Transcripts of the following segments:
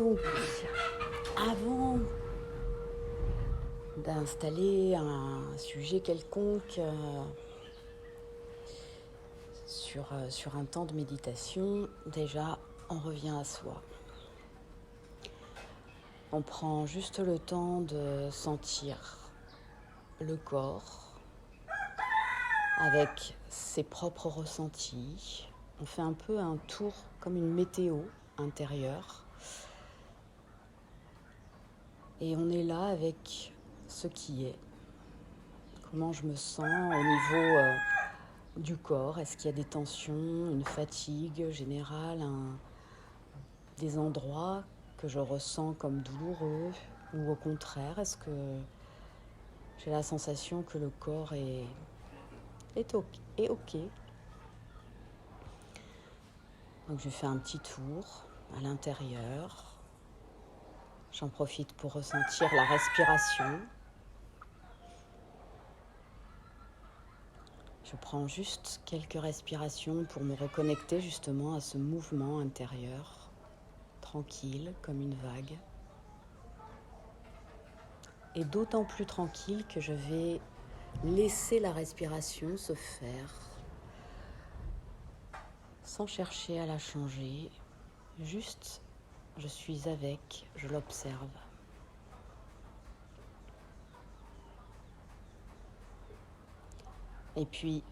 Donc, avant d'installer un sujet quelconque sur un temps de méditation, déjà, on revient à soi. On prend juste le temps de sentir le corps avec ses propres ressentis. On fait un peu un tour comme une météo intérieure. Et on est là avec ce qui est. Comment je me sens au niveau du corps. Est-ce qu'il y a des tensions, une fatigue générale, des endroits que je ressens comme douloureux, ou au contraire, est-ce que j'ai la sensation que le corps est OK. Donc je fais un petit tour à l'intérieur. J'en profite pour ressentir la respiration. Je prends juste quelques respirations pour me reconnecter justement à ce mouvement intérieur, tranquille comme une vague. Et d'autant plus tranquille que je vais laisser la respiration se faire sans chercher à la changer. Juste, je suis avec, je l'observe. Et puis,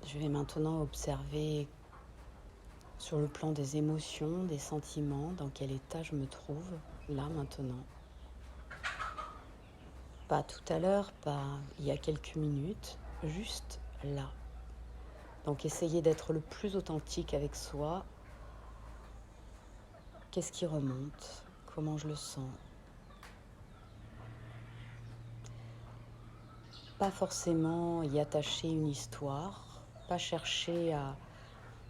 je vais maintenant observer sur le plan des émotions, des sentiments, dans quel état je me trouve là maintenant. Pas tout à l'heure, pas il y a quelques minutes, juste là. Donc essayez d'être le plus authentique avec soi. Qu'est-ce qui remonte? Comment je le sens? Pas forcément y attacher une histoire, pas chercher à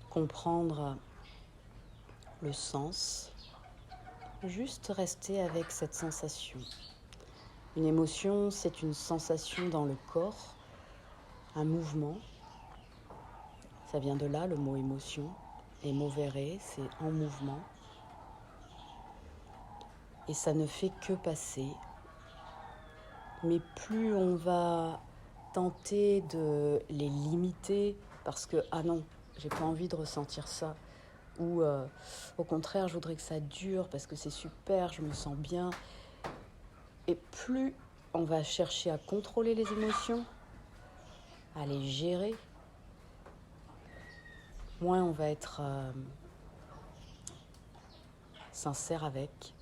comprendre le sens, juste rester avec cette sensation. Une émotion, c'est une sensation dans le corps, un mouvement. Ça vient de là, le mot émotion. Et movere, c'est en mouvement. Et ça ne fait que passer. Mais plus on va tenter de les limiter, parce que, ah non, j'ai pas envie de ressentir ça. Ou au contraire, je voudrais que ça dure parce que c'est super, je me sens bien. Et plus on va chercher à contrôler les émotions, à les gérer, moins on va être sincère avec,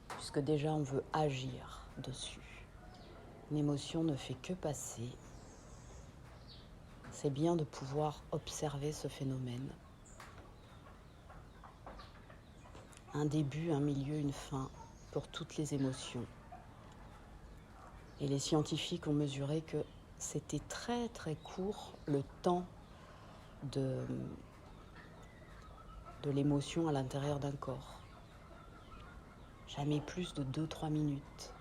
puisque déjà on veut agir dessus. Une émotion ne fait que passer. C'est bien de pouvoir observer ce phénomène. Un début, un milieu, une fin pour toutes les émotions. Et les scientifiques ont mesuré que c'était très très court le temps de l'émotion à l'intérieur d'un corps. Jamais plus de 2-3 minutes.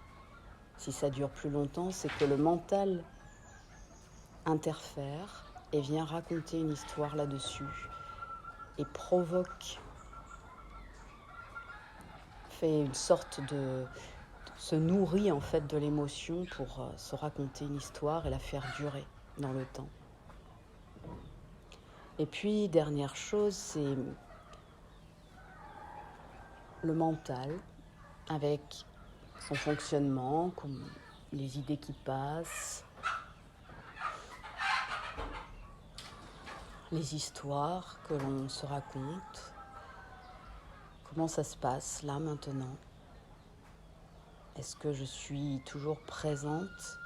Si ça dure plus longtemps, c'est que le mental interfère et vient raconter une histoire là-dessus et fait une sorte se nourrit en fait de l'émotion pour se raconter une histoire et la faire durer dans le temps. Et puis, dernière chose, c'est le mental avec son fonctionnement, comme les idées qui passent, les histoires que l'on se raconte. Comment ça se passe là maintenant? Est-ce que je suis toujours présente?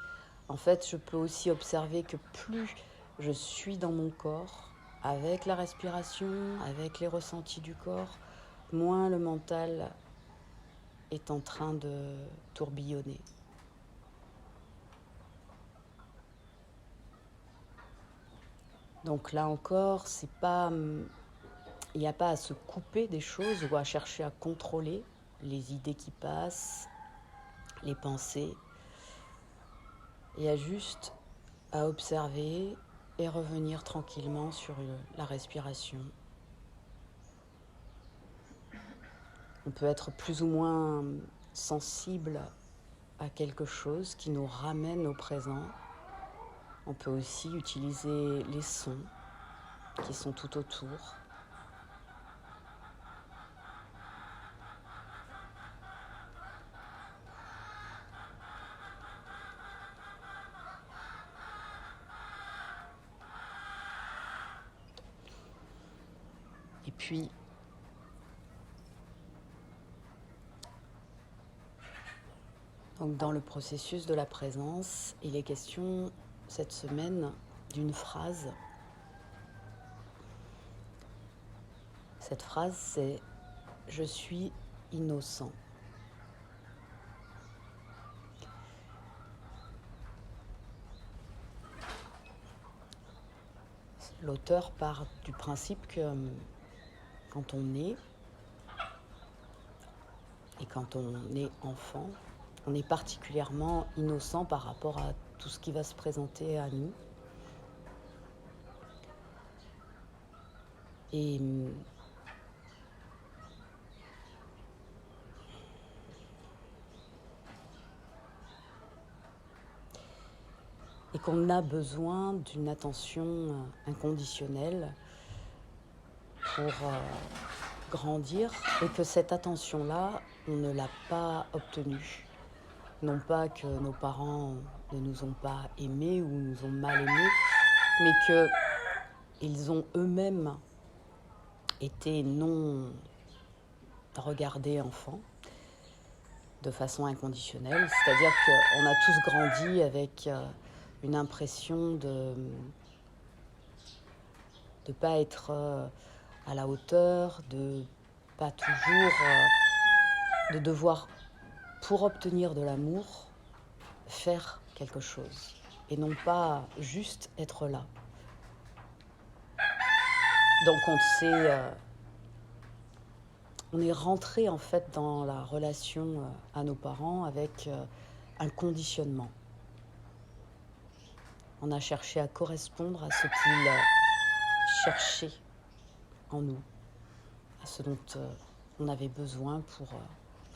En fait, je peux aussi observer que plus je suis dans mon corps, avec la respiration, avec les ressentis du corps, moins le mental est en train de tourbillonner. Donc là encore, il n'y a pas à se couper des choses ou à chercher à contrôler les idées qui passent, les pensées. Il y a juste à observer et revenir tranquillement sur la respiration. On peut être plus ou moins sensible à quelque chose qui nous ramène au présent. On peut aussi utiliser les sons qui sont tout autour. Et puis, donc dans le processus de la présence, il est question cette semaine d'une phrase. Cette phrase, c'est « Je suis innocent ». L'auteur part du principe que quand on est, et quand on est enfant, on est particulièrement innocent par rapport à tout ce qui va se présenter à nous. Et qu'on a besoin d'une attention inconditionnelle pour grandir, et que cette attention-là, on ne l'a pas obtenue. Non pas que nos parents ne nous ont pas aimés ou nous ont mal aimés, mais qu'ils ont eux-mêmes été non regardés enfants de façon inconditionnelle. C'est-à-dire qu'on a tous grandi avec une impression de ne pas être à la hauteur, de pas toujours, de devoir, pour obtenir de l'amour, faire quelque chose et non pas juste être là. Donc on est rentré en fait dans la relation à nos parents avec un conditionnement. On a cherché à correspondre à ce qu'ils cherchaient en nous, à ce dont on avait besoin pour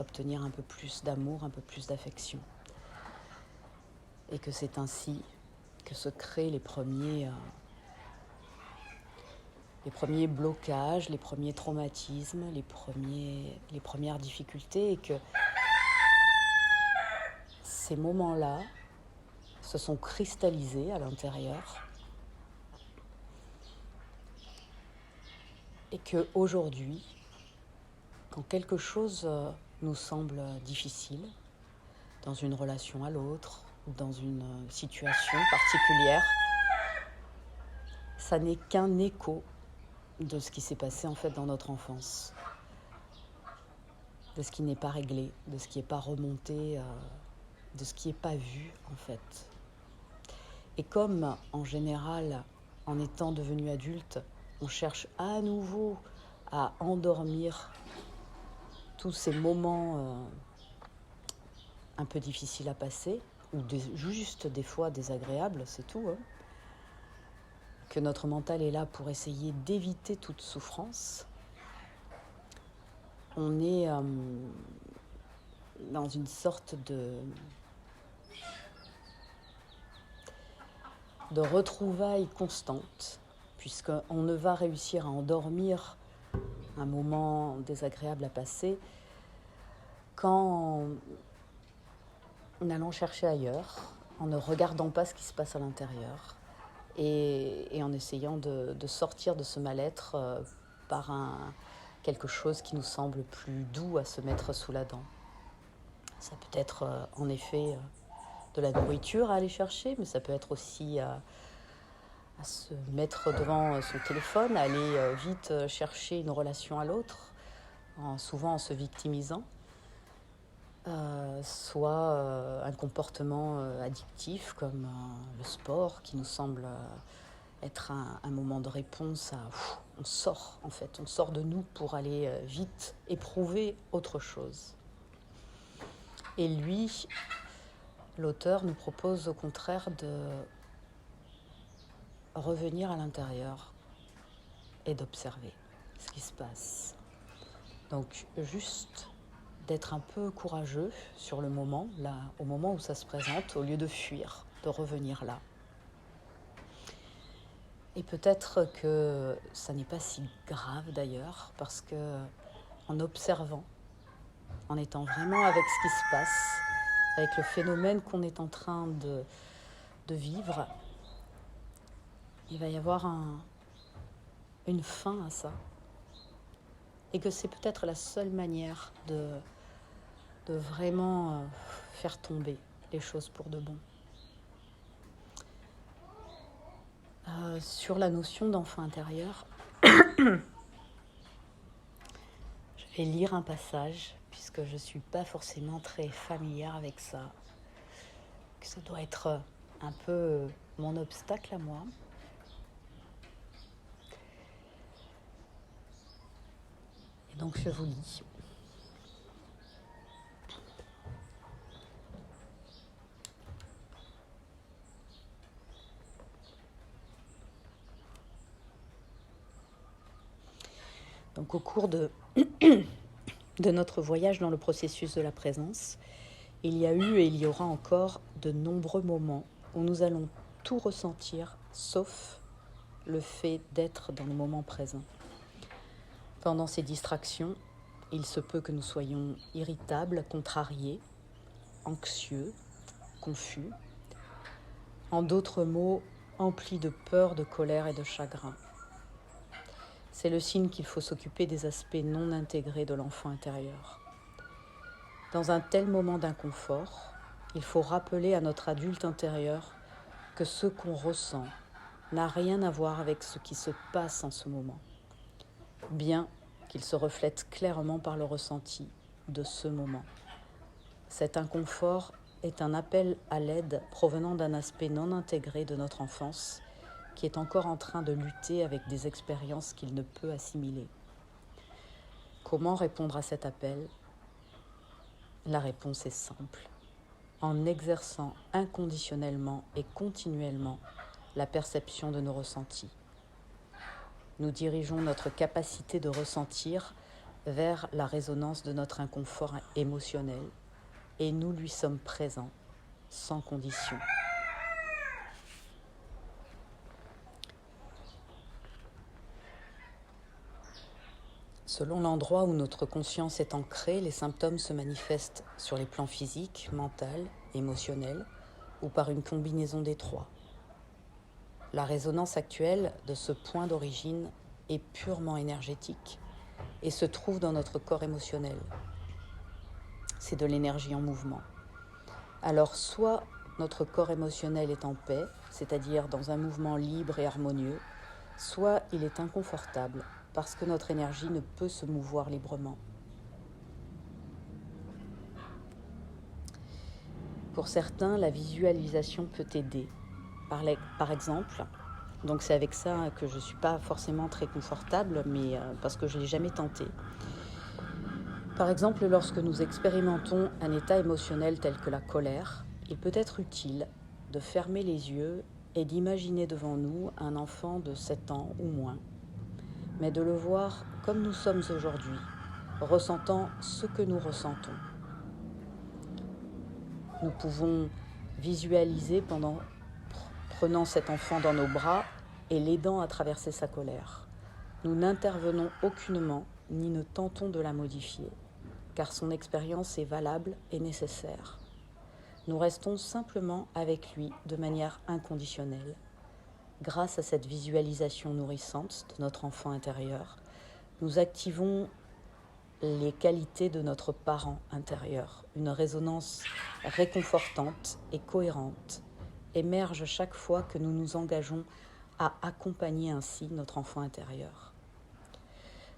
obtenir un peu plus d'amour, un peu plus d'affection. Et que c'est ainsi que se créent les premiers blocages, les premiers traumatismes, les premières difficultés, et que ces moments-là se sont cristallisés à l'intérieur, et qu'aujourd'hui, quand quelque chose nous semble difficile, dans une relation à l'autre, ou dans une situation particulière, ça n'est qu'un écho de ce qui s'est passé en fait dans notre enfance, de ce qui n'est pas réglé, de ce qui n'est pas remonté, de ce qui n'est pas vu en fait. Et comme en général, en étant devenu adulte, on cherche à nouveau à endormir tous ces moments un peu difficiles à passer, ou juste des fois désagréables, c'est tout, hein. Que notre mental est là pour essayer d'éviter toute souffrance. On est dans une sorte de retrouvailles constantes, puisqu'on ne va réussir à endormir un moment désagréable à passer qu'en allant chercher ailleurs, en ne regardant pas ce qui se passe à l'intérieur, et en essayant de sortir de ce mal-être par quelque chose qui nous semble plus doux à se mettre sous la dent. Ça peut être en effet de la nourriture à aller chercher, mais ça peut être aussi à se mettre devant son téléphone, à aller vite chercher une relation à l'autre, souvent en se victimisant, soit un comportement addictif comme le sport, qui nous semble être un moment de réponse à... on sort en fait, on sort de nous pour aller vite éprouver autre chose. Et lui, l'auteur, nous propose au contraire de revenir à l'intérieur et d'observer ce qui se passe. Donc juste d'être un peu courageux sur le moment, là, au moment où ça se présente, au lieu de fuir, de revenir là. Et peut-être que ça n'est pas si grave d'ailleurs, parce que en observant, en étant vraiment avec ce qui se passe, avec le phénomène qu'on est en train de vivre, il va y avoir une fin à ça. Et que c'est peut-être la seule manière de vraiment faire tomber les choses pour de bon. Sur la notion d'enfant intérieur, je vais lire un passage, puisque je ne suis pas forcément très familière avec ça. Que ça doit être un peu mon obstacle à moi. Et donc je vous lis. Donc au cours de notre voyage dans le processus de la présence, il y a eu et il y aura encore de nombreux moments où nous allons tout ressentir, sauf le fait d'être dans le moment présent. Pendant ces distractions, il se peut que nous soyons irritables, contrariés, anxieux, confus, en d'autres mots, emplis de peur, de colère et de chagrin. C'est le signe qu'il faut s'occuper des aspects non intégrés de l'enfant intérieur. Dans un tel moment d'inconfort, il faut rappeler à notre adulte intérieur que ce qu'on ressent n'a rien à voir avec ce qui se passe en ce moment, bien qu'il se reflète clairement par le ressenti de ce moment. Cet inconfort est un appel à l'aide provenant d'un aspect non intégré de notre enfance qui est encore en train de lutter avec des expériences qu'il ne peut assimiler. Comment répondre à cet appel ? La réponse est simple. En exerçant inconditionnellement et continuellement la perception de nos ressentis. Nous dirigeons notre capacité de ressentir vers la résonance de notre inconfort émotionnel et nous lui sommes présents sans condition. Selon l'endroit où notre conscience est ancrée, les symptômes se manifestent sur les plans physiques, mental, émotionnel ou par une combinaison des trois. La résonance actuelle de ce point d'origine est purement énergétique et se trouve dans notre corps émotionnel. C'est de l'énergie en mouvement. Alors soit notre corps émotionnel est en paix, c'est-à-dire dans un mouvement libre et harmonieux, soit il est inconfortable parce que notre énergie ne peut se mouvoir librement. Pour certains, la visualisation peut aider. Par exemple, donc c'est avec ça que je ne suis pas forcément très confortable, mais parce que je ne l'ai jamais tenté. Par exemple, lorsque nous expérimentons un état émotionnel tel que la colère, il peut être utile de fermer les yeux et d'imaginer devant nous un enfant de 7 ans ou moins, mais de le voir comme nous sommes aujourd'hui, ressentant ce que nous ressentons. Nous pouvons visualiser prenant cet enfant dans nos bras et l'aidant à traverser sa colère. Nous n'intervenons aucunement ni ne tentons de la modifier, car son expérience est valable et nécessaire. Nous restons simplement avec lui de manière inconditionnelle. Grâce à cette visualisation nourrissante de notre enfant intérieur, nous activons les qualités de notre parent intérieur. Une résonance réconfortante et cohérente émerge chaque fois que nous nous engageons à accompagner ainsi notre enfant intérieur.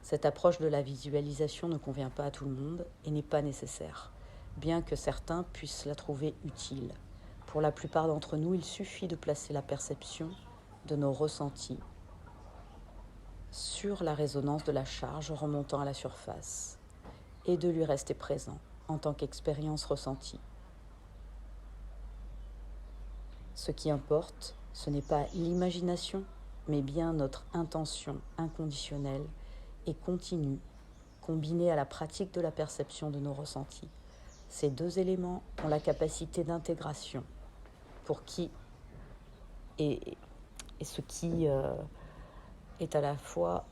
Cette approche de la visualisation ne convient pas à tout le monde et n'est pas nécessaire, bien que certains puissent la trouver utile. Pour la plupart d'entre nous, il suffit de placer la perception de nos ressentis sur la résonance de la charge remontant à la surface et de lui rester présent en tant qu'expérience ressentie. Ce qui importe, ce n'est pas l'imagination, mais bien notre intention inconditionnelle et continue combinée à la pratique de la perception de nos ressentis. Ces deux éléments ont la capacité d'intégration pour qui et ce qui est à la fois,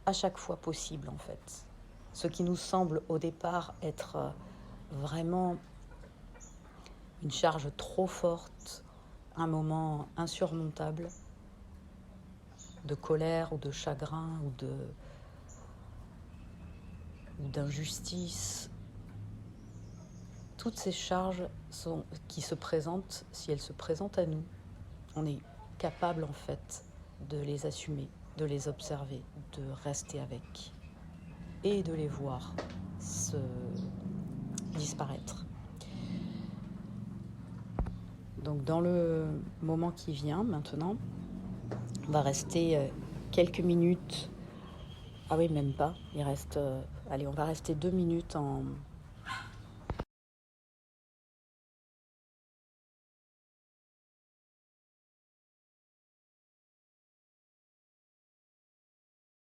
à chaque fois possible en fait. Ce qui nous semble au départ être vraiment une charge trop forte, un moment insurmontable de colère ou de chagrin ou d'injustice. Toutes ces charges qui se présentent, si elles se présentent à nous, on est capable en fait de les assumer, de les observer, de rester avec et de les voir se disparaître. Donc dans le moment qui vient maintenant, on va rester quelques minutes. Ah oui, même pas. Il reste, on va rester 2 minutes en